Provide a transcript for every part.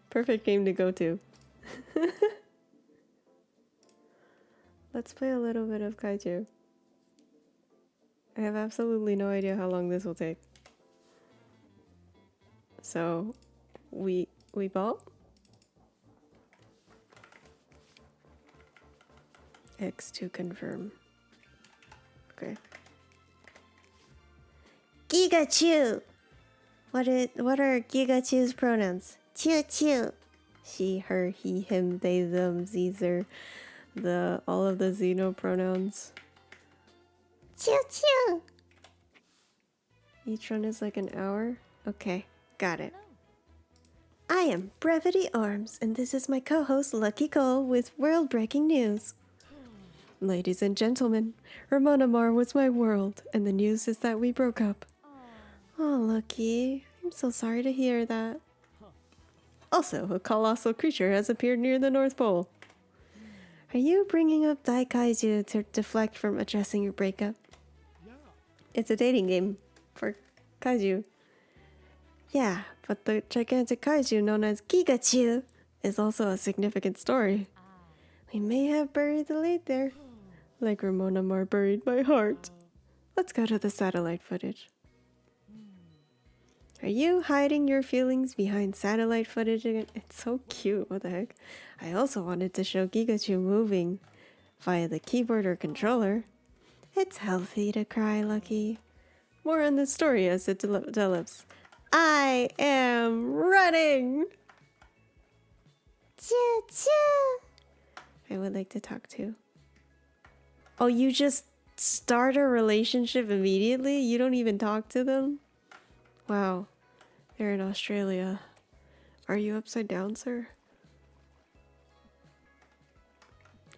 Perfect game to go to. Let's play a little bit of Kaichu. I have absolutely no idea how long this will take. So, we ball? X to confirm. Okay. Gigachu! What are Gigachu's pronouns? Choo choo. She, her, he, him, they, them, these are all of the Xeno pronouns. Choo choo. Each one is like an hour? Okay, got it. I am Brevity Arms, and this is my co-host Lucky Cole with world-breaking news. Ladies and gentlemen, Ramona Mar was my world, and the news is that we broke up. Oh, Lucky, I'm so sorry to hear that. Also, a colossal creature has appeared near the North Pole. Are you bringing up Daikaiju to deflect from addressing your breakup? It's a dating game for kaiju. Yeah, but the gigantic kaiju known as Gigachu is also a significant story. We may have buried the lead there, like Ramona Mar buried my heart. Let's go to the satellite footage. Are you hiding your feelings behind satellite footage again? It's so cute, what the heck? I also wanted to show Gigachu moving via the keyboard or controller. It's healthy to cry, Lucky. More on this story as it develops. I am running! Choo choo! I would like to talk to. Oh, you just start a relationship immediately? You don't even talk to them? Wow. They're in Australia. Are you upside down, sir?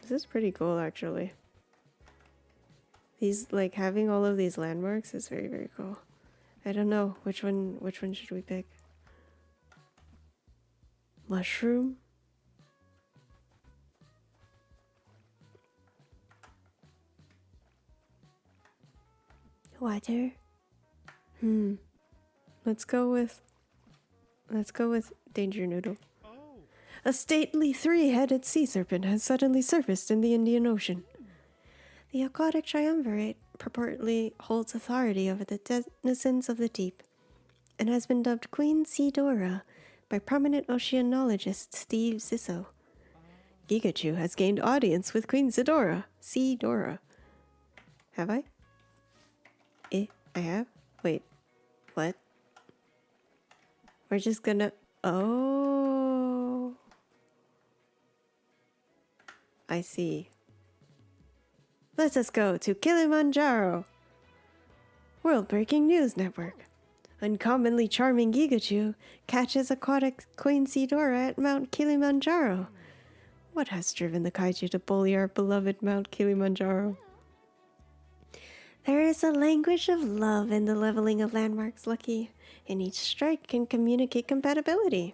This is pretty cool, actually. These, like, having all of these landmarks is very, very cool. I don't know. Which one should we pick? Mushroom? Water? Let's go with Danger Noodle. A stately three-headed sea serpent has suddenly surfaced in the Indian Ocean. The aquatic triumvirate purportedly holds authority over the denizens of the deep, and has been dubbed Queen Seadra by prominent oceanologist Steve Zissou. Gigachu has gained audience with Queen Seadra. Have I? I have? Wait, what? We're just gonna... Oh... I see. Let us go to Kilimanjaro! World-breaking news network. Uncommonly charming Gigachu catches aquatic Queen Seadra at Mount Kilimanjaro. What has driven the kaiju to bully our beloved Mount Kilimanjaro? There is a language of love in the leveling of landmarks, Lucky, and each strike can communicate compatibility.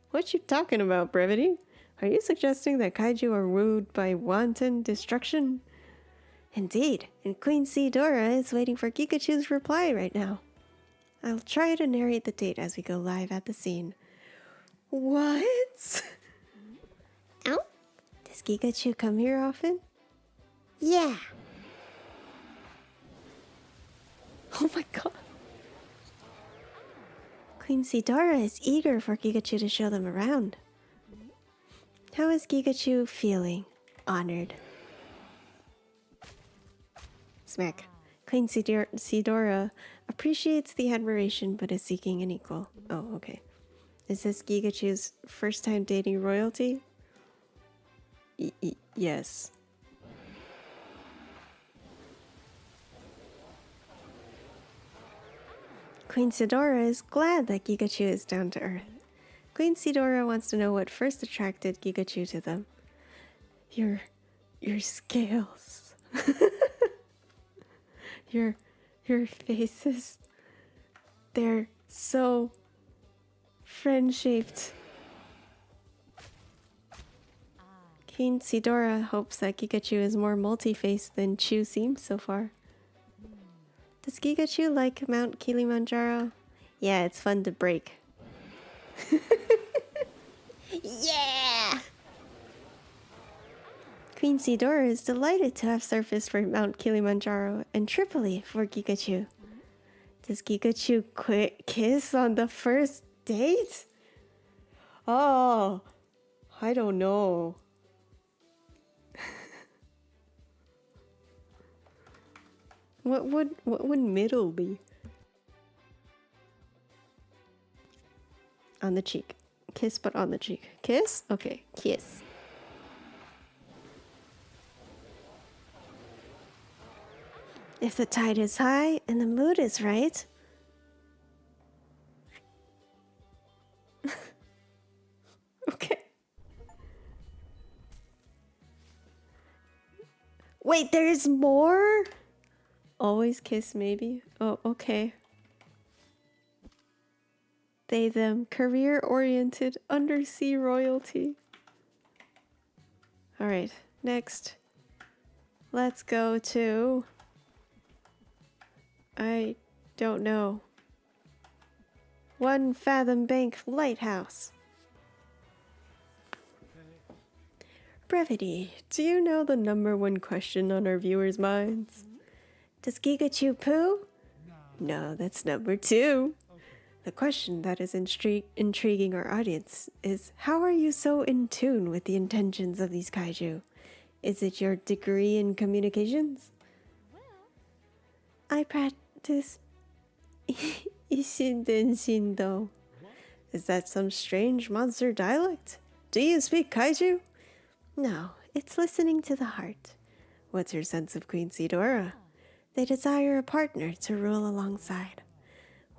What you talking about, Brevity? Are you suggesting that kaiju are wooed by wanton destruction? Indeed, and Queen Seadra is waiting for Gigachu's reply right now. I'll try to narrate the date as we go live at the scene. What? Ow? Does Gigachu come here often? Yeah. Oh my god. Queen Seadra is eager for Gigachu to show them around. How is Gigachu feeling? Honored. Smack. Queen Seadra appreciates the admiration but is seeking an equal. Oh, okay. Is this Gigachu's first time dating royalty? Yes. Queen Seadra is glad that Gigachu is down to earth. Queen Seadra wants to know what first attracted Gigachu to them. Your scales. your faces. They're so friend-shaped. Queen Seadra hopes that Gigachu is more multi-faced than Chu seems so far. Does Gigachu like Mount Kilimanjaro? Yeah, it's fun to break. Yeah! Queen Seadra is delighted to have surfaced for Mount Kilimanjaro and Tripoli for Gigachu. Does Gigachu kiss on the first date? Oh, I don't know. What would middle be? On the cheek. Kiss, but on the cheek. Kiss? Okay, kiss. If the tide is high and the mood is right. Okay. Wait, there's more? Always kiss, maybe? Oh, okay. They, them, career-oriented undersea royalty. Alright, next. Let's go to... I don't know. One Fathom Bank Lighthouse. Brevity, do you know the #1 question on our viewers' minds? Does Gigachu poo? No, that's #2. The question that is intriguing our audience is, how are you so in tune with the intentions of these kaiju? Is it your degree in communications? I practice Ishin-denshin-do. Is that some strange monster dialect? Do you speak kaiju? No, it's listening to the heart. What's your sense of Queen Seadra? They desire a partner to rule alongside.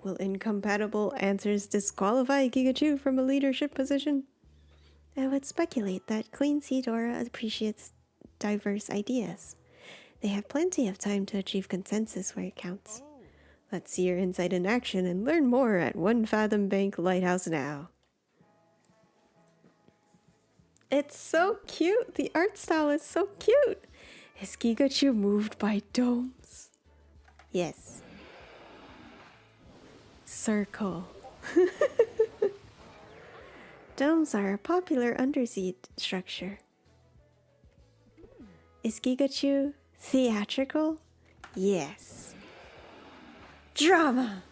Will incompatible answers disqualify Gigachu from a leadership position? I would speculate that Queen Seadra appreciates diverse ideas. They have plenty of time to achieve consensus where it counts. Let's see your insight in action and learn more at One Fathom Bank Lighthouse now. It's so cute! The art style is so cute! Is Gigachu moved by domes? Yes. Circle. Domes are a popular undersea structure. Is Gigachu theatrical? Yes. Drama!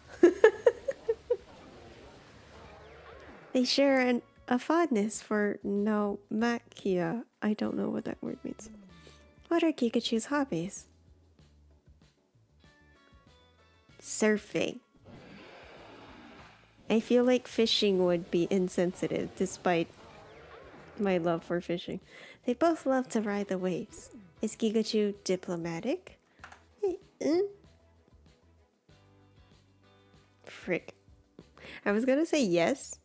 They share a fondness for Naumakia. I don't know what that word means. What are Gigachu's hobbies? Surfing. I feel like fishing would be insensitive, despite my love for fishing. They both love to ride the waves. Is Gigachu diplomatic? Frick. I was gonna say yes,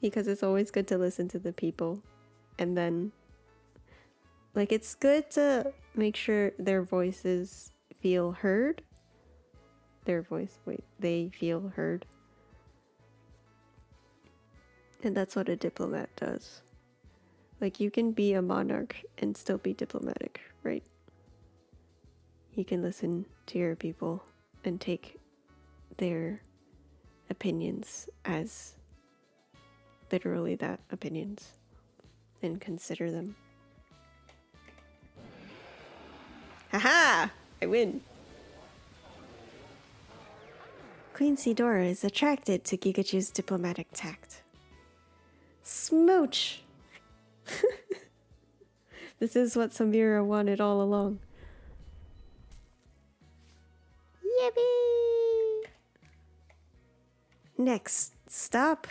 because it's always good to listen to the people. And then, like, it's good to make sure their voices feel heard. They feel heard. And that's what a diplomat does. Like, you can be a monarch and still be diplomatic, right? You can listen to your people and take their opinions as literally that, opinions, and consider them. Haha! I win! Queen Seadra is attracted to Gigachu's diplomatic tact. Smooch! This is what Samira wanted all along. Yippee! Next stop.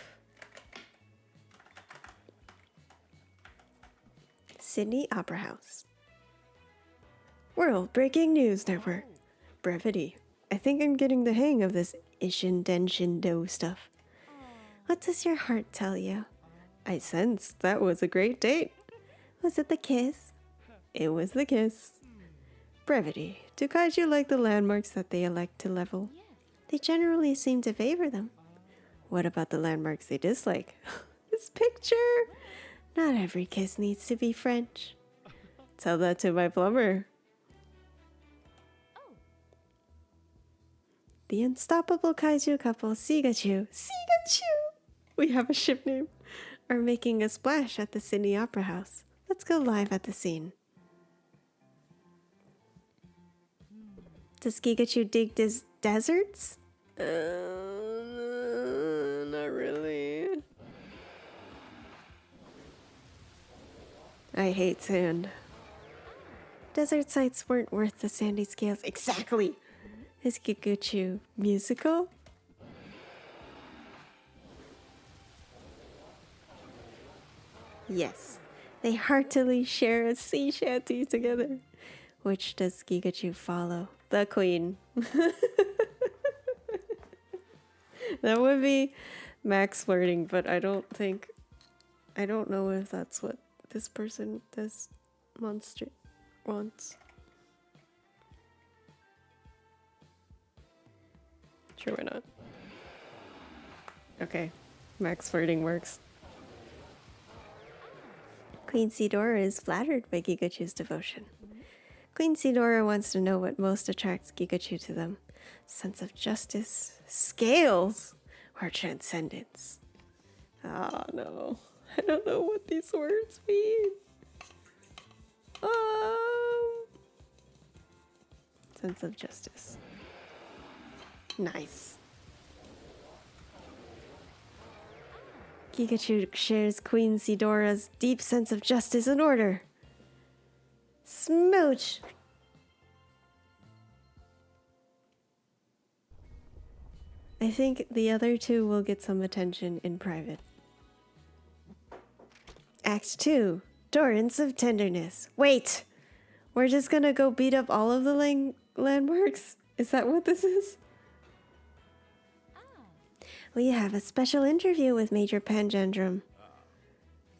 Sydney Opera House. World Breaking News Network. Brevity. I think I'm getting the hang of this Ishin-denshin-do stuff. What does your heart tell you? I sense that was a great date. Was it the kiss? It was the kiss. Brevity. Do kaiju like the landmarks that they elect to level? They generally seem to favor them. What about the landmarks they dislike? This picture! Not every kiss needs to be French. Tell that to my plumber. The unstoppable kaiju couple Gigachu. Gigachu! We have a ship name. Are making a splash at the Sydney Opera House. Let's go live at the scene. Does Gigachu dig deserts? Not really. I hate sand. Desert sites weren't worth the sandy scales. Exactly! Is Gigachu musical? Yes. They heartily share a sea shanty together. Which does Gigachu follow? The queen. That would be Max flirting, but I don't know if that's what this monster wants. Sure, why not? Okay, Max flirting works. Queen Seadra is flattered by Gigachu's devotion. Queen Seadra wants to know what most attracts Gigachu to them. Sense of justice, scales, or transcendence. Oh no, I don't know what these words mean. Sense of justice. Nice. Gigachu shares Queen Seadra's deep sense of justice and order. Smooch! I think the other two will get some attention in private. Act 2. Torrents of Tenderness. Wait! We're just gonna go beat up all of the landmarks? Is that what this is? We have a special interview with Major Panjandrum.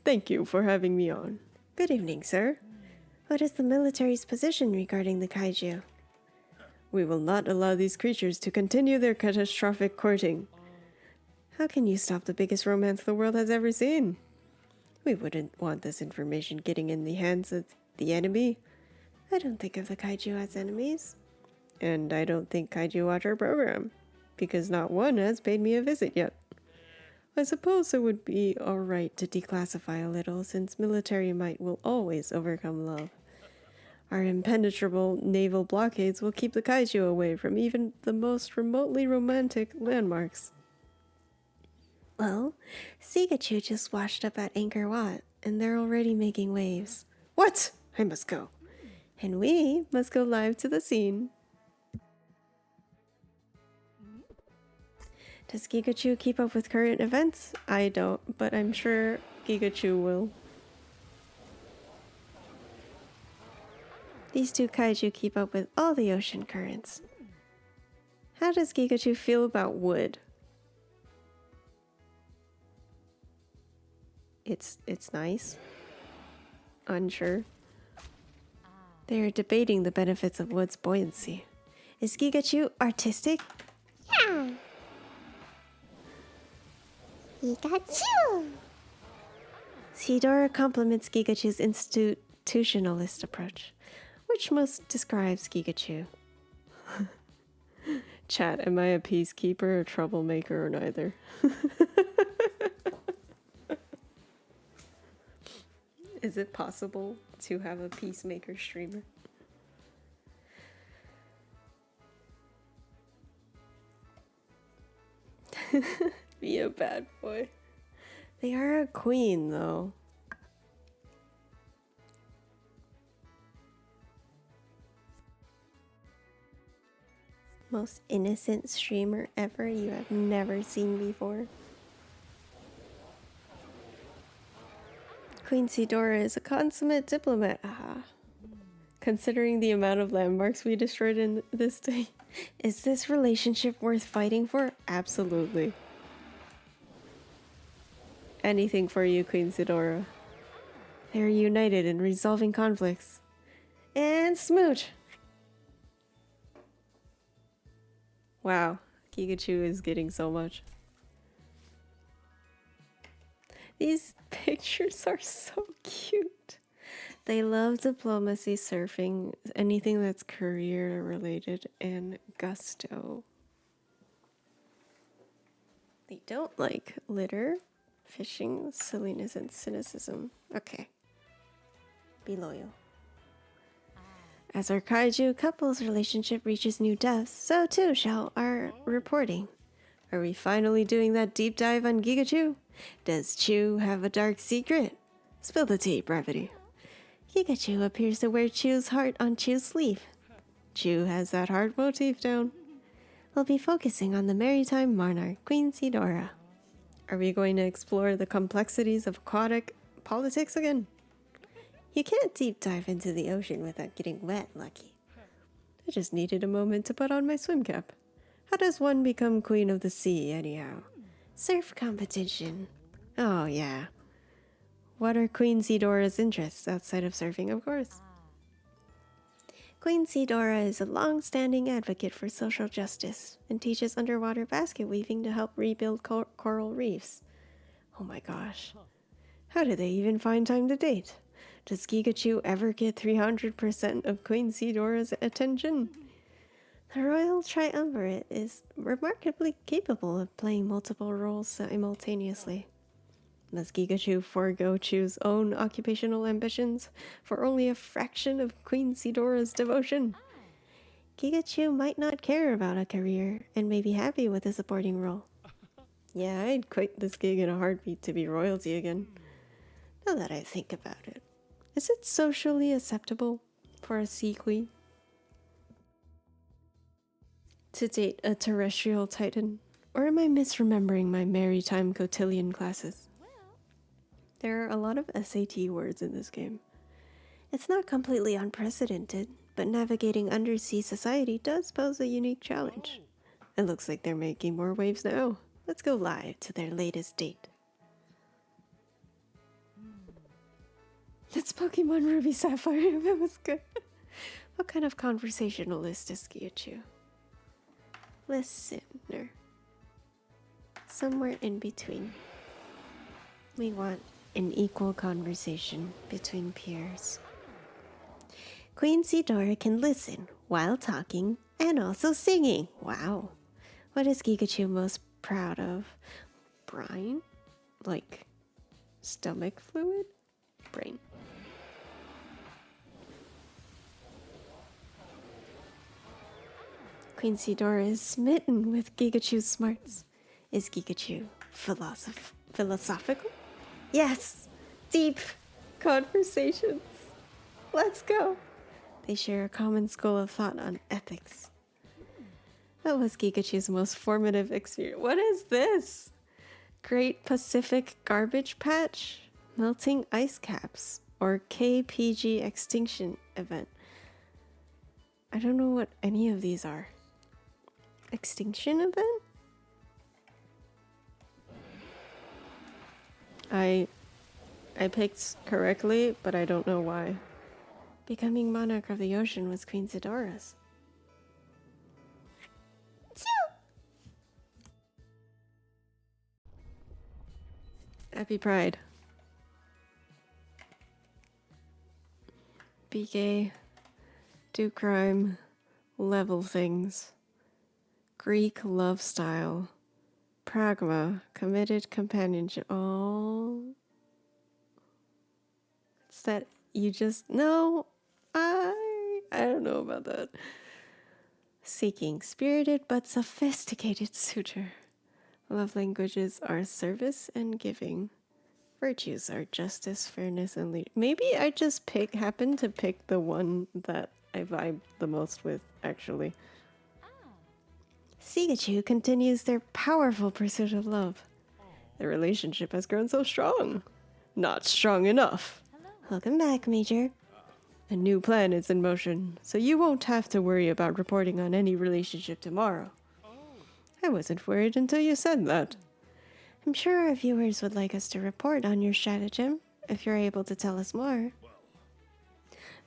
Thank you for having me on. Good evening, sir. What is the military's position regarding the kaiju? We will not allow these creatures to continue their catastrophic courting. How can you stop the biggest romance the world has ever seen? We wouldn't want this information getting in the hands of the enemy. I don't think of the kaiju as enemies. And I don't think kaiju watch our program, because not one has paid me a visit yet. I suppose it would be alright to declassify a little, since military might will always overcome love. Our impenetrable naval blockades will keep the kaiju away from even the most remotely romantic landmarks. Well, Gigachu just washed up at Angkor Wat, and they're already making waves. What? I must go. And we must go live to the scene. Does Gigachu keep up with current events? I don't, but I'm sure Gigachu will. These two kaiju keep up with all the ocean currents. How does Gigachu feel about wood? It's nice. Unsure. They are debating the benefits of wood's buoyancy. Is Gigachu artistic? Yeah. Gigachu. Seadra compliments Gigachu's institutionalist approach. Which most describes Gigachu? Chat, am I a peacekeeper, a troublemaker, or neither? Is it possible to have a peacemaker streamer? Be a bad boy. They are a queen, though. Most innocent streamer ever you have never seen before. Queen Seadra is a consummate diplomat. Aha. Considering the amount of landmarks we destroyed in this day, is this relationship worth fighting for? Absolutely. Anything for you, Queen Seadra. They are united in resolving conflicts. And smooch! Wow, Gigachu is getting so much. These pictures are so cute. They love diplomacy, surfing, anything that's career related, and gusto. They don't like litter, fishing, silliness, and cynicism. Okay. Be loyal. As our kaiju couple's relationship reaches new depths, so too shall our reporting. Are we finally doing that deep dive on Gigachu? Does Chu have a dark secret? Spill the tea, brevity. Gigachu appears to wear Chu's heart on Chu's sleeve. Chu has that heart motif down. We'll be focusing on the maritime monarch, Queen Seadra. Are we going to explore the complexities of aquatic politics again? You can't deep dive into the ocean without getting wet, Lucky. I just needed a moment to put on my swim cap. How does one become queen of the sea, anyhow? Surf competition. Oh, yeah. What are Queen Seadra's interests outside of surfing, of course? Queen Seadra is a long-standing advocate for social justice and teaches underwater basket weaving to help rebuild coral reefs. Oh my gosh. How do they even find time to date? Does Gigachu ever get 300% of Queen Seadra's attention? The Royal Triumvirate is remarkably capable of playing multiple roles simultaneously. Does Gigachu forego Chu's own occupational ambitions for only a fraction of Queen Seadra's devotion? Gigachu might not care about a career and may be happy with a supporting role. Yeah, I'd quit this gig in a heartbeat to be royalty again. Now that I think about it, is it socially acceptable for a sea queen to date a terrestrial titan? Or am I misremembering my maritime cotillion classes? There are a lot of SAT words in this game. It's not completely unprecedented, but navigating undersea society does pose a unique challenge. It looks like they're making more waves now. Let's go live to their latest date. It's Pokemon Ruby Sapphire. That was good. What kind of conversationalist is Gigachu? Listener. Somewhere in between. We want an equal conversation between peers. Queen Seadra can listen while talking and also singing. Wow. What is Gigachu most proud of? Brine? Like stomach fluid? Brain. Queen Seadra is smitten with Gigachu's smarts. Is Gigachu philosophical? Yes! Deep conversations. Let's go. They share a common school of thought on ethics. What was Gigachu's most formative experience? What is this? Great Pacific Garbage Patch? Melting ice caps? Or KPG extinction event? I don't know what any of these are. Extinction event? I picked correctly, but I don't know why. Becoming monarch of the ocean was Queen Seadra's. Happy Pride. Be gay. Do crime. Level things. Greek love style. Pragma. Committed companionship. Oh. It's that you just... No. I don't know about that. Seeking spirited but sophisticated suitor. Love languages are service and giving. Virtues are justice, fairness, and leadership. Maybe I just happened to pick the one that I vibe the most with, actually. Gigachu continues their powerful pursuit of love. The relationship has grown so strong. Not strong enough. Welcome back, Major. A new plan is in motion, so you won't have to worry about reporting on any relationship tomorrow. I wasn't worried until you said that. I'm sure our viewers would like us to report on your stratagem, if you're able to tell us more.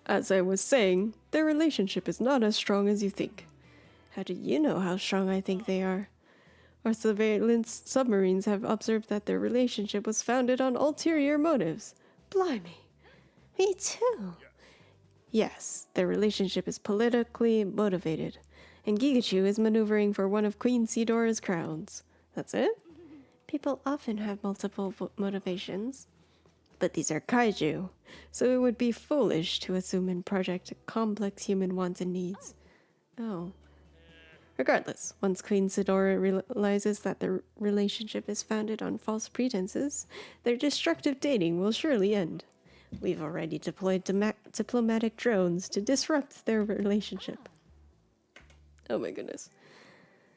As I was saying, their relationship is not as strong as you think. How do you know how strong I think they are? Our surveillance submarines have observed that their relationship was founded on ulterior motives. Blimey. Me too. Yes, their relationship is politically motivated, and Gigachu is maneuvering for one of Queen Seadra's crowns. That's it? People often have multiple motivations, but these are kaiju, so it would be foolish to assume and project complex human wants and needs. Oh. Regardless, once Queen Seadra realizes that their relationship is founded on false pretenses, their destructive dating will surely end. We've already deployed diplomatic drones to disrupt their relationship. Oh my goodness.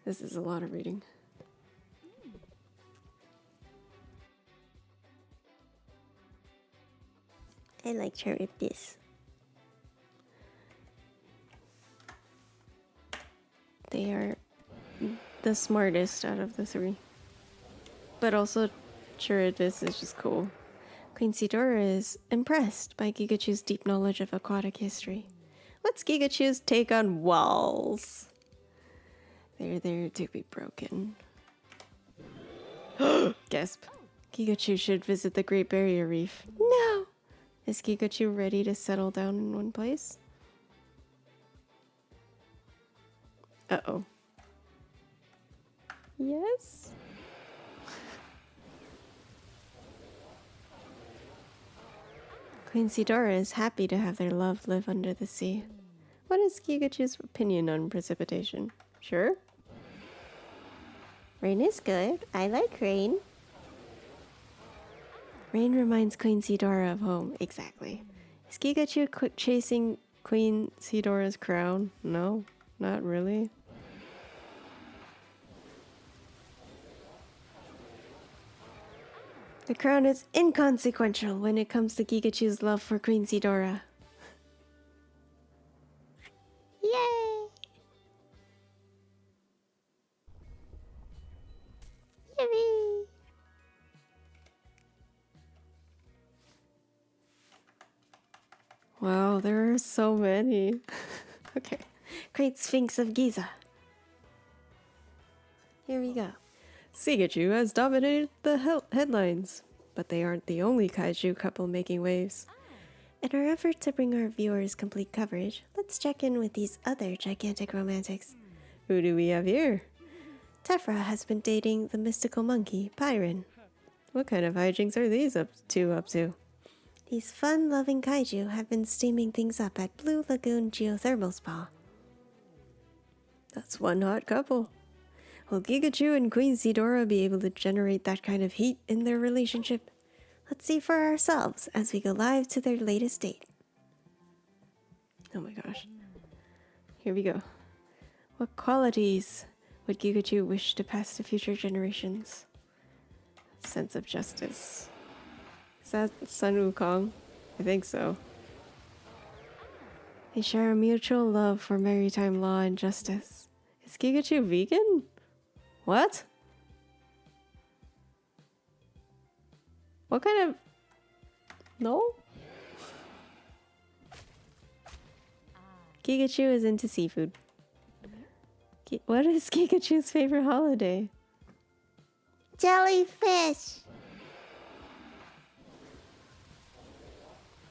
This is a lot of reading. I liked her with this. They are the smartest out of the three. But also, Charybdis is just cool. Queen Seadra is impressed by Gigachu's deep knowledge of aquatic history. What's Gigachu's take on walls? They're there to be broken. Gasp. Gigachu should visit the Great Barrier Reef. No! Is Gigachu ready to settle down in one place? Uh-oh. Yes? Queen Seadra is happy to have their love live under the sea. What is Gigachu's opinion on precipitation? Sure? Rain is good. I like rain. Rain reminds Queen Seadra of home. Exactly. Is Gigachu chasing Queen Seadra's crown? No, not really. The crown is inconsequential when it comes to Gigachu's love for Queen Seadra. Yay! Yippee! Wow, there are so many. Okay. Great Sphinx of Giza. Here we go. Gigachu has dominated the headlines, but they aren't the only kaiju couple making waves. In our effort to bring our viewers complete coverage, let's check in with these other gigantic romantics. Who do we have here? Tephra has been dating the mystical monkey, Pyron. What kind of hijinks are these up to? These fun-loving kaiju have been steaming things up at Blue Lagoon Geothermal Spa. That's one hot couple. Will Gigachu and Queen Seadra be able to generate that kind of heat in their relationship? Let's see for ourselves as we go live to their latest date. Oh my gosh. Here we go. What qualities would Gigachu wish to pass to future generations? Sense of justice. Is that Sun Wukong? I think so. They share a mutual love for maritime law and justice. Is Gigachu vegan? What? What kind of... No? Gigachu is into seafood. What is Gigachu's favorite holiday? Jellyfish!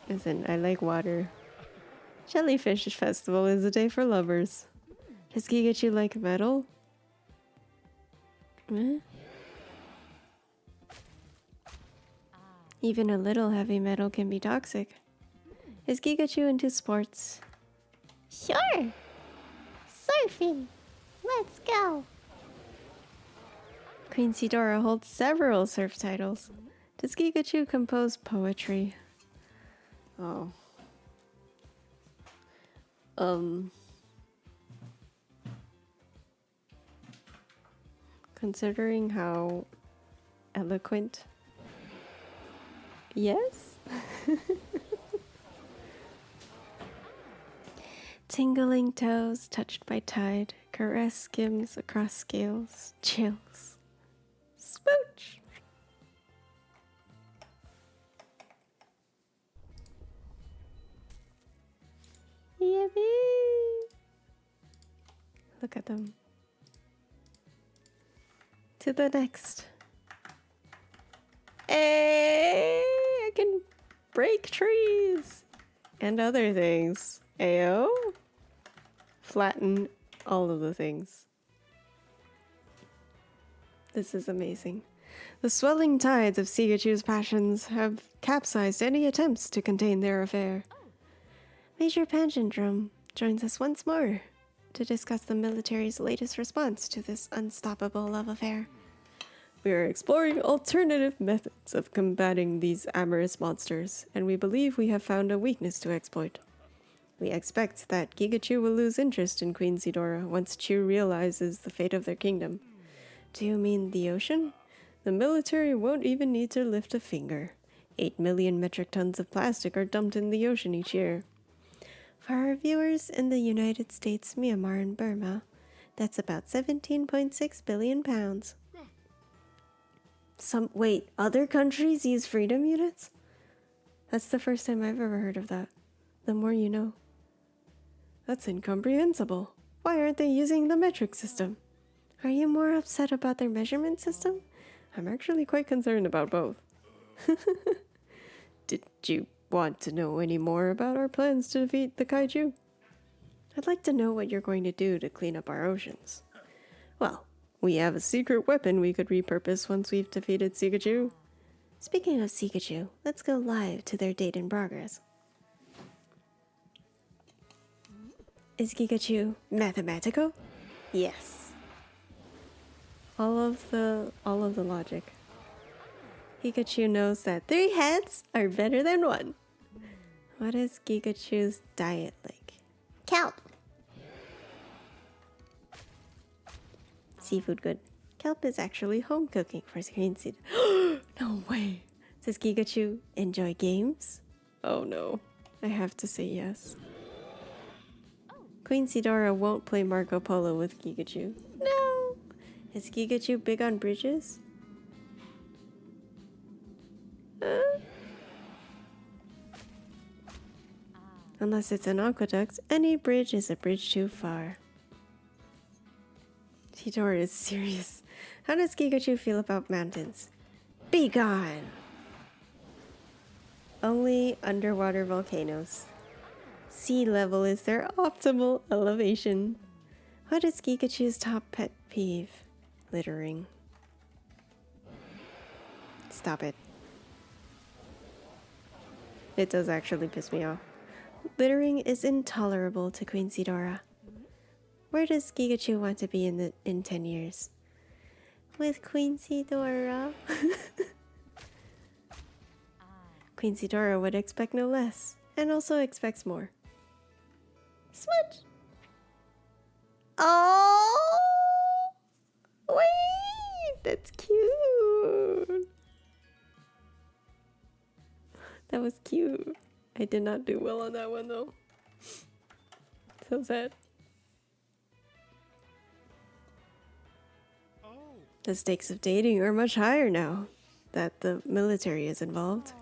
Listen, I like water. Jellyfish Festival is a day for lovers. Does Gigachu like metal? Even a little heavy metal can be toxic. Is Gigachu into sports? Sure! Surfing! Let's go! Queen Seadra holds several surf titles. Does Gigachu compose poetry? Oh. Considering how eloquent. Yes? Tingling toes touched by tide, caress skims across scales, chills. Smooch! Yippee! Look at them. To the next. Hey! I can break trees! And other things. Ayo? Flatten all of the things. This is amazing. The swelling tides of Gigachu's passions have capsized any attempts to contain their affair. Major Pangendrum joins us once more to discuss the military's latest response to this unstoppable love affair. We are exploring alternative methods of combating these amorous monsters, and we believe we have found a weakness to exploit. We expect that Gigachu will lose interest in Queen Seadra once Chu realizes the fate of their kingdom. Do you mean the ocean? The military won't even need to lift a finger. 8 million metric tons of plastic are dumped in the ocean each year. For our viewers in the United States, Myanmar, and Burma, that's about 17.6 billion pounds. Wait, other countries use freedom units? That's the first time I've ever heard of that. The more you know. That's incomprehensible. Why aren't they using the metric system? Are you more upset about their measurement system? I'm actually quite concerned about both. Did you want to know any more about our plans to defeat the Kaichu? I'd like to know what you're going to do to clean up our oceans. Well, we have a secret weapon we could repurpose once we've defeated Gigachu. Speaking of Gigachu, let's go live to their date in progress. Is Gigachu mathematical? Yes. All of the logic. Gigachu knows that 3 heads are better than 1. What is Gigachu's diet like? Kelp. Seafood good. Kelp is actually home cooking for Queen Seadra. No way. Does Gigachu enjoy games? Oh no. I have to say yes. Queen Seadra won't play Marco Polo with Gigachu. No! Is Gigachu big on bridges? Unless it's an aqueduct, any bridge is a bridge too far. Seadra is serious. How does Gigachu feel about mountains? Be gone! Only underwater volcanoes. Sea level is their optimal elevation. What is Gigachu's top pet peeve? Littering. Stop it. It does actually piss me off. Littering is intolerable to Queen Seadra. Where does Gigachu want to be in 10 years? With Queen Seadra. Queen Seadra would expect no less, and also expects more. Smudge! Oh! Wait! That's cute! That was cute. I did not do well on that one though. So sad. The stakes of dating are much higher now that the military is involved.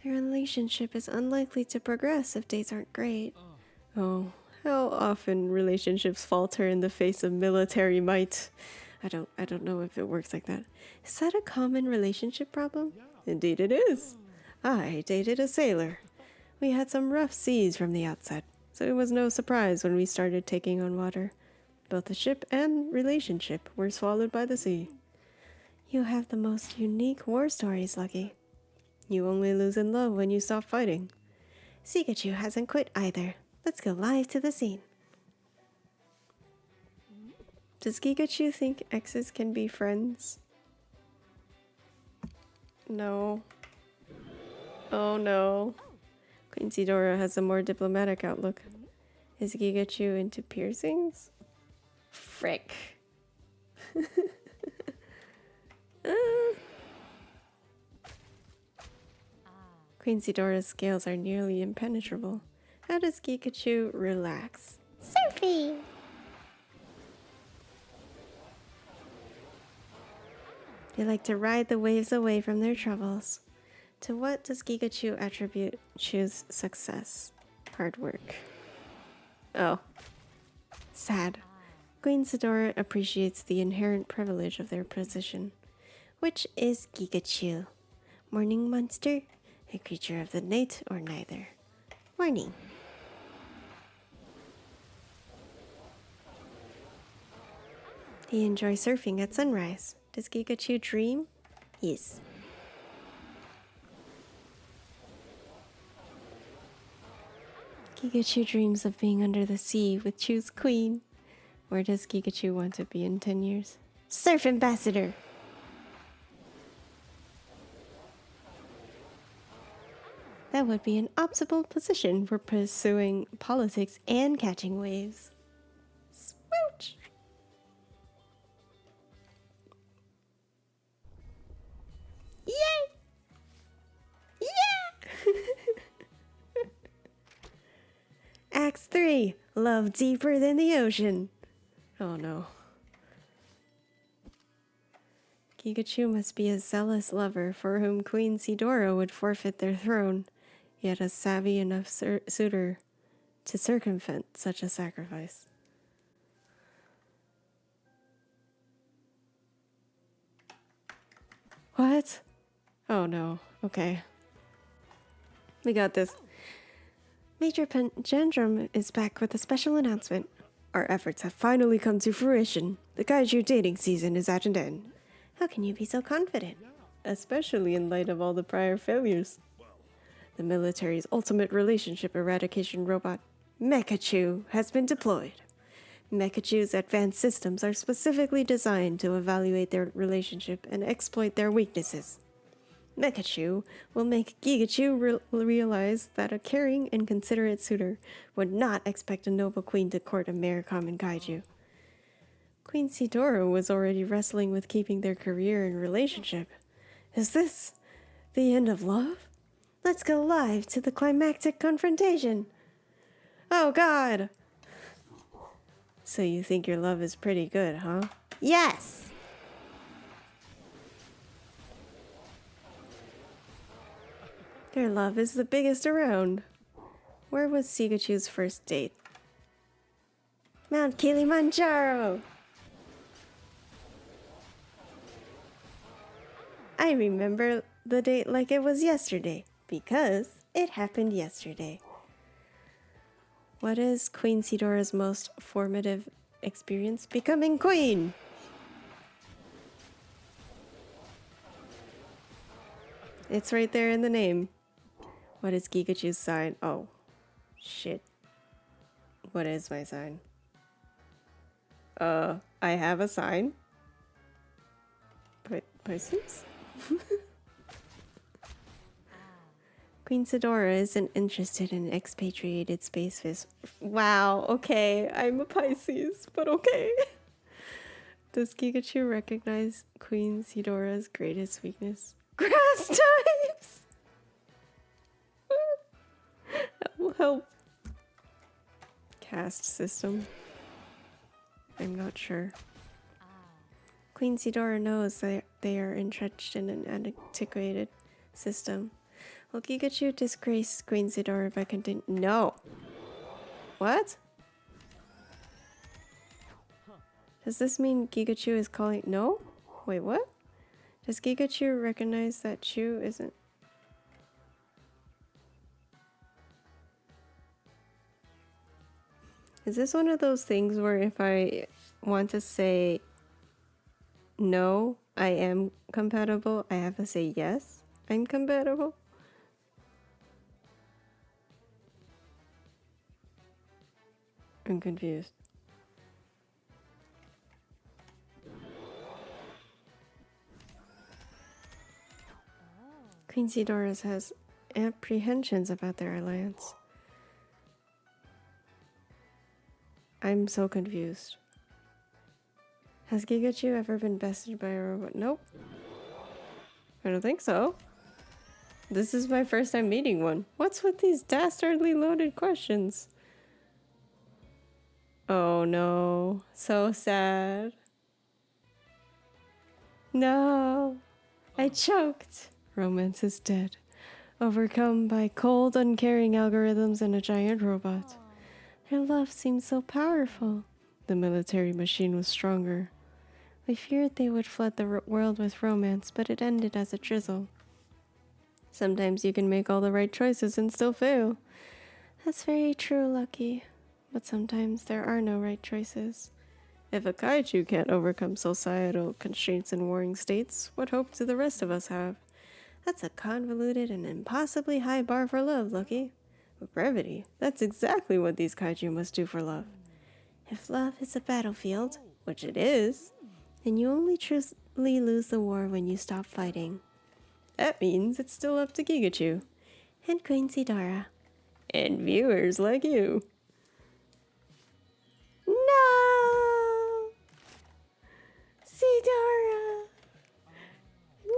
Their relationship is unlikely to progress if dates aren't great. Oh, how often relationships falter in the face of military might. I don't know if it works like that. Is that a common relationship problem? Indeed it is. I dated a sailor. We had some rough seas from the outset, so it was no surprise when we started taking on water. Both the ship and relationship were swallowed by the sea. You have the most unique war stories, Lucky. You only lose in love when you stop fighting. Gigachu hasn't quit either. Let's go live to the scene. Does Gigachu think exes can be friends? No. Oh no. Queen Seadra has a more diplomatic outlook. Is Gigachu into piercings? Frick. Queen Seadra's scales are nearly impenetrable. How does Gigachu relax? Surfing. They like to ride the waves away from their troubles. To what does Gigachu attribute Chu's success? Hard work. Oh. Sad. Queen Seadra appreciates the inherent privilege of their position. Which is Gigachu? Morning monster? A creature of the night, or neither? Morning. He enjoys surfing at sunrise. Does Gigachu dream? Yes. Gigachu dreams of being under the sea with Chu's queen. Where does Gigachu want to be in 10 years? Surf ambassador! That would be an optimal position for pursuing politics and catching waves. Smooch! Yay! Yeah! Acts 3. Love deeper than the ocean. Oh no. Gigachu must be a zealous lover for whom Queen Seadra would forfeit their throne, yet a savvy enough suitor to circumvent such a sacrifice. What? Oh no. Okay. We got this. Major Gendrum is back with a special announcement. Our efforts have finally come to fruition. The Kaichu dating season is at an end. How can you be so confident? Especially in light of all the prior failures. The military's ultimate relationship eradication robot, Mekachu, has been deployed. Mekachu's advanced systems are specifically designed to evaluate their relationship and exploit their weaknesses. Mekachu will make Gigachu realize that a caring and considerate suitor would not expect a noble queen to court a mere common kaiju. Queen Seadra was already wrestling with keeping their career and relationship. Is this the end of love? Let's go live to the climactic confrontation. Oh god! So you think your love is pretty good, huh? Yes! Their love is the biggest around. Where was Gigachu's first date? Mount Kilimanjaro! I remember the date like it was yesterday, because it happened yesterday. What is Queen Seadra's most formative experience? Becoming queen! It's right there in the name. What is Gigachu's sign? Oh, shit. What is my sign? I have a sign. Pisces? Queen Seadra isn't interested in expatriated space fish. Wow, okay. I'm a Pisces, but okay. Does Gigachu recognize Queen Seadra's greatest weakness? Grass types! That will help. Caste system. I'm not sure. Queen Seadra knows that they are entrenched in an antiquated system. Will Gigachu disgrace Queen Seadra by continuing? No! What? Does this mean Gigachu is calling? No? Wait, what? Does Gigachu recognize that Chu isn't? Is this one of those things where if I want to say no, I am compatible, I have to say yes, I'm compatible? I'm confused. Queen Seadra has apprehensions about their alliance. I'm so confused. Has Gigachu ever been bested by a robot? Nope. I don't think so. This is my first time meeting one. What's with these dastardly loaded questions? Oh no. So sad. No. I choked. Romance is dead. Overcome by cold, uncaring algorithms and a giant robot. Their love seemed so powerful. The military machine was stronger. We feared they would flood the world with romance, but it ended as a drizzle. Sometimes you can make all the right choices and still fail. That's very true, Lucky. But sometimes there are no right choices. If a Kaichu can't overcome societal constraints and warring states, what hope do the rest of us have? That's a convoluted and impossibly high bar for love, Lucky. But brevity, that's exactly what these Kaiju must do for love. If love is a battlefield, which it is, then you only truly lose the war when you stop fighting. That means it's still up to Gigachu. And Queen Seadra. And viewers like you. No! Seadra! No!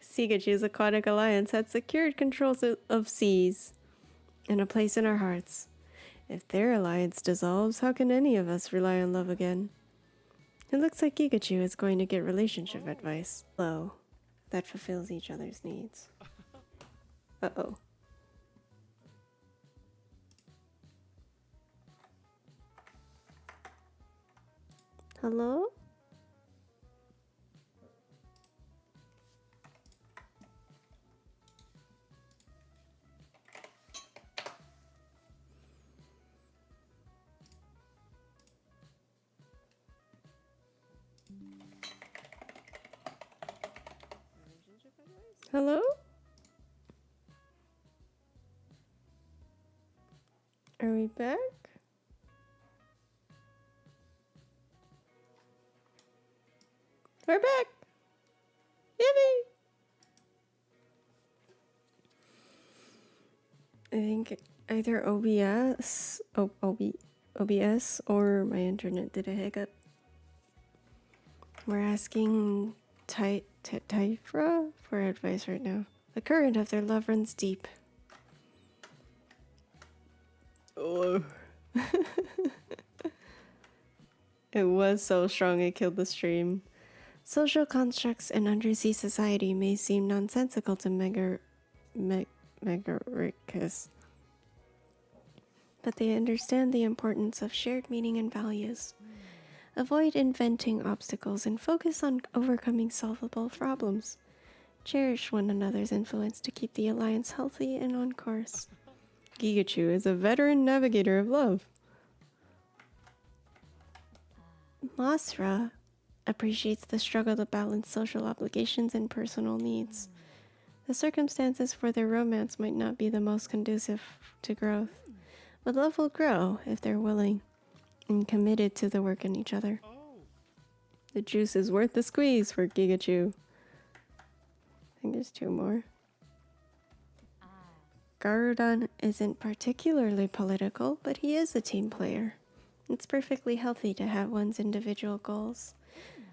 Gigachu's aquatic alliance had secured control of seas and a place in our hearts. If their alliance dissolves, how can any of us rely on love again? It looks like Gigachu is going to get relationship advice. Hello. That fulfills each other's needs. Uh-oh. Hello? Hello? Are we back? We're back! Yippee! I think either OBS or my internet did a hiccup. We're asking Typhra for advice right now. The current of their love runs deep. Oh. It was so strong it killed the stream. Social constructs in undersea society may seem nonsensical to Megaricus, but they understand the importance of shared meaning and values. Avoid inventing obstacles and focus on overcoming solvable problems. Cherish one another's influence to keep the alliance healthy and on course. Gigachu is a veteran navigator of love. Masra appreciates the struggle to balance social obligations and personal needs. The circumstances for their romance might not be the most conducive to growth, but love will grow if they're willing and committed to the work in each other. The juice is worth the squeeze for Gigachu. I think there's two more. Garudon isn't particularly political, but he is a team player. It's perfectly healthy to have one's individual goals.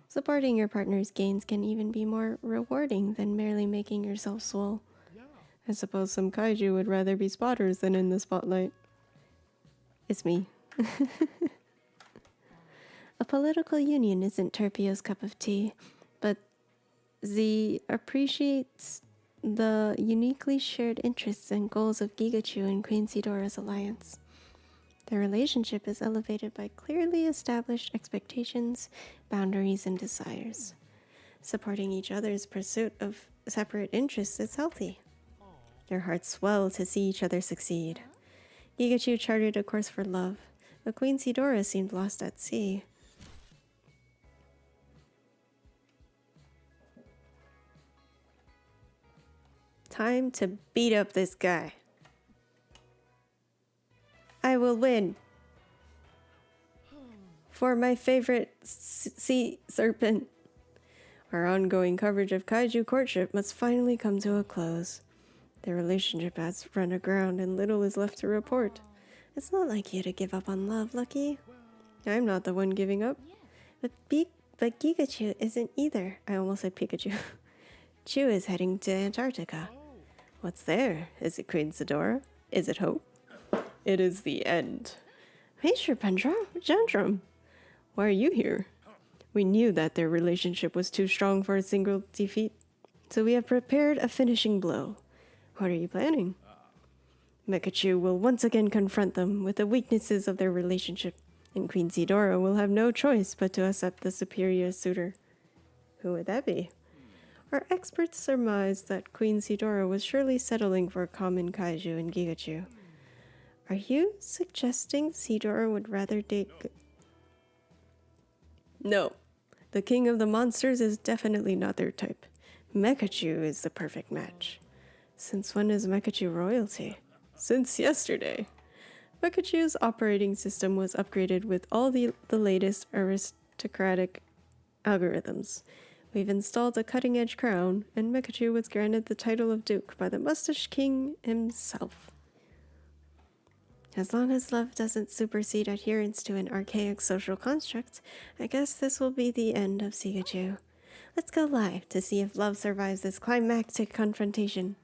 Supporting your partner's gains can even be more rewarding than merely making yourself swell. I suppose some kaiju would rather be spotters than in the spotlight. It's me. A political union isn't Turpio's cup of tea, but Z appreciates the uniquely shared interests and goals of Gigachu and Queen Seadra's alliance. Their relationship is elevated by clearly established expectations, boundaries, and desires. Supporting each other's pursuit of separate interests is healthy. Their hearts swell to see each other succeed. Gigachu charted a course for love, but Queen Seadra seemed lost at sea. Time to beat up this guy. I will win. For my favorite sea serpent. Our ongoing coverage of kaiju courtship must finally come to a close. Their relationship has run aground and little is left to report. It's not like you to give up on love, Lucky. I'm not the one giving up. But Gigachu isn't either. I almost said Pikachu. Chu is heading to Antarctica. What's there? Is it Queen Seadra? Is it hope? It is the end. Major Pendrum, why are you here? We knew that their relationship was too strong for a single defeat, so we have prepared a finishing blow. What are you planning? Mekachu will once again confront them with the weaknesses of their relationship, and Queen Seadra will have no choice but to accept the superior suitor. Who would that be? Our experts surmised that Queen Seadra was surely settling for a common kaiju in Gigachu. Are you suggesting Seadra would rather date No, the king of the monsters is definitely not their type. Mekachu is the perfect match. Since when is Mekachu royalty? Since yesterday. Mekachu's operating system was upgraded with all the latest aristocratic algorithms. We've installed a cutting-edge crown, and Mekachu was granted the title of Duke by the Mustache King himself. As long as love doesn't supersede adherence to an archaic social construct, I guess this will be the end of Gigachu. Let's go live to see if love survives this climactic confrontation.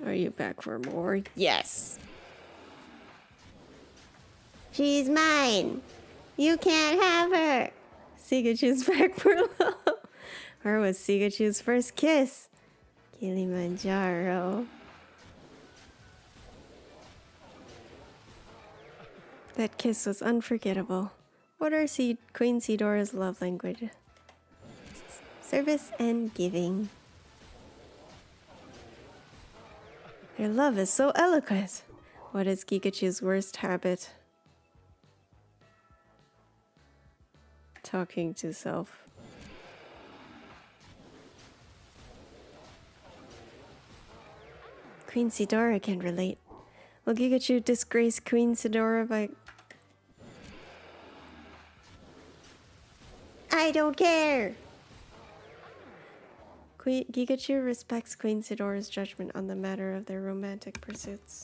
Are you back for more? Yes! She's mine. You can't have her. Gigachu's back for love. Where was Gigachu's first kiss? Kilimanjaro. That kiss was unforgettable. What are Queen Seadra's love language? Service and giving. Your love is so eloquent. What is Gigachu's worst habit? Talking to self. Queen Seadra can relate. Will Gigachu disgrace Queen Seadra by... I don't care. Gigachu respects Queen Seadra's judgment on the matter of their romantic pursuits.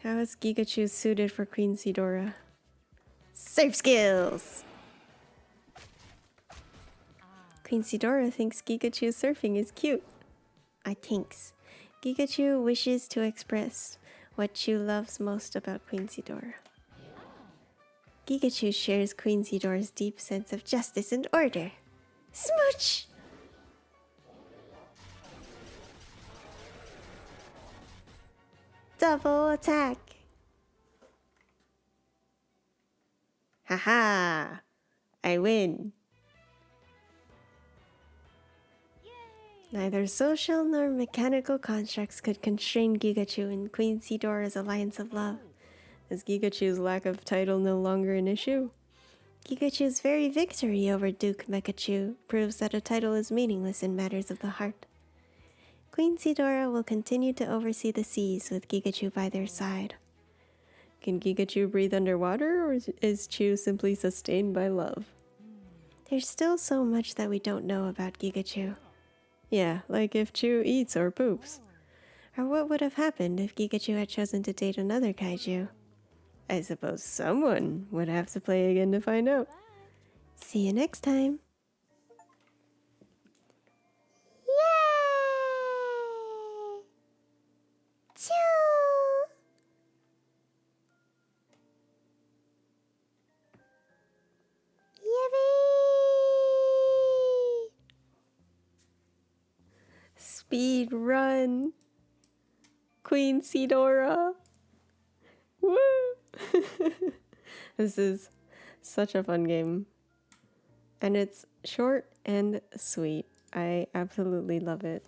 How is Gigachu suited for Queen Seadra? Surf skills. Queen Seadra thinks Gigachu surfing is cute. I thinks. Gigachu wishes to express what Chu loves most about Queen Seadra. Gigachu shares Queen Seadra's deep sense of justice and order. Smooch! Double attack. Haha! I win! Neither social nor mechanical constructs could constrain Gigachu and Queen Seadra's alliance of love. Is Gigachu's lack of title no longer an issue? Gigachu's very victory over Duke Mekachu proves that a title is meaningless in matters of the heart. Queen Seadra will continue to oversee the seas with Gigachu by their side. Can Gigachu breathe underwater, or is Chu simply sustained by love? There's still so much that we don't know about Gigachu. Yeah, like if Chu eats or poops. Or what would have happened if Gigachu had chosen to date another kaiju? I suppose someone would have to play again to find out. See you next time! Yay! Choo! Yippee! Speed run! Queen Seadra! Woo! This is such a fun game. And it's short and sweet. I absolutely love it.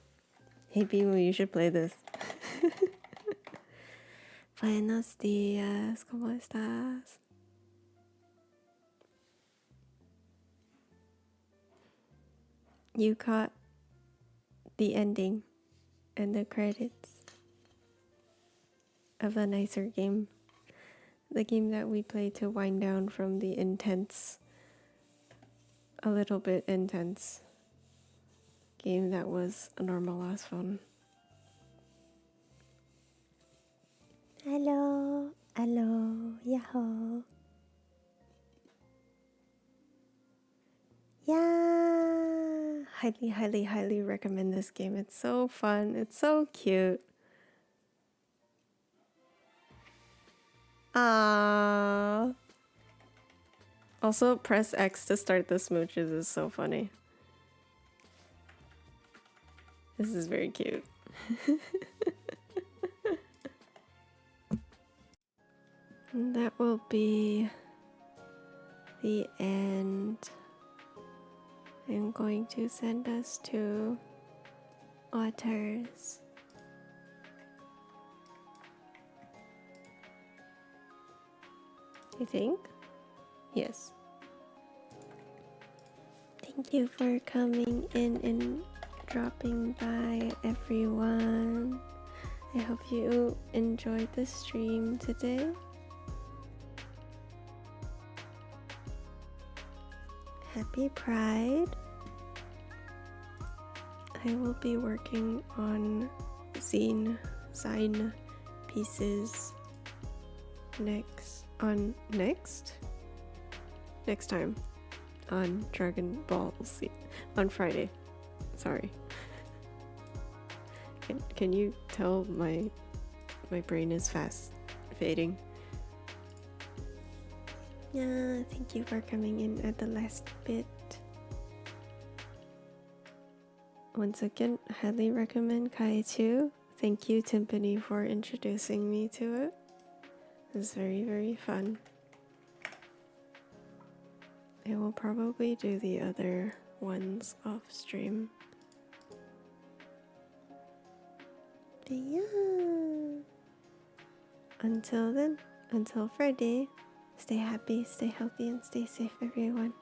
Hey Bimu, you should play this. Buenos días, ¿cómo estás? You caught the ending and the credits of a nicer game. The game that we play to wind down from the intense, a little bit intense game that was a normal last phone. Hello, hello, yahoo. Yeah. Highly, highly, highly recommend this game. It's so fun. It's so cute. Ah. Also, press X to start the smooches is so funny. This is very cute. And that will be the end. I'm going to send us to Otters. I think? Yes. Thank you for coming in and dropping by, everyone. I hope you enjoyed the stream today. Happy Pride. I will be working on sign pieces next time on Dragon Ball Z on Friday. Sorry. Can you tell my brain is fast fading? Yeah, thank you for coming in at the last bit. Once again, highly recommend Kaichu. Thank you, Timpani, for introducing me to it. It's very, very fun. I will probably do the other ones off stream. But yeah. Until then, until Friday, stay happy, stay healthy, and stay safe, everyone.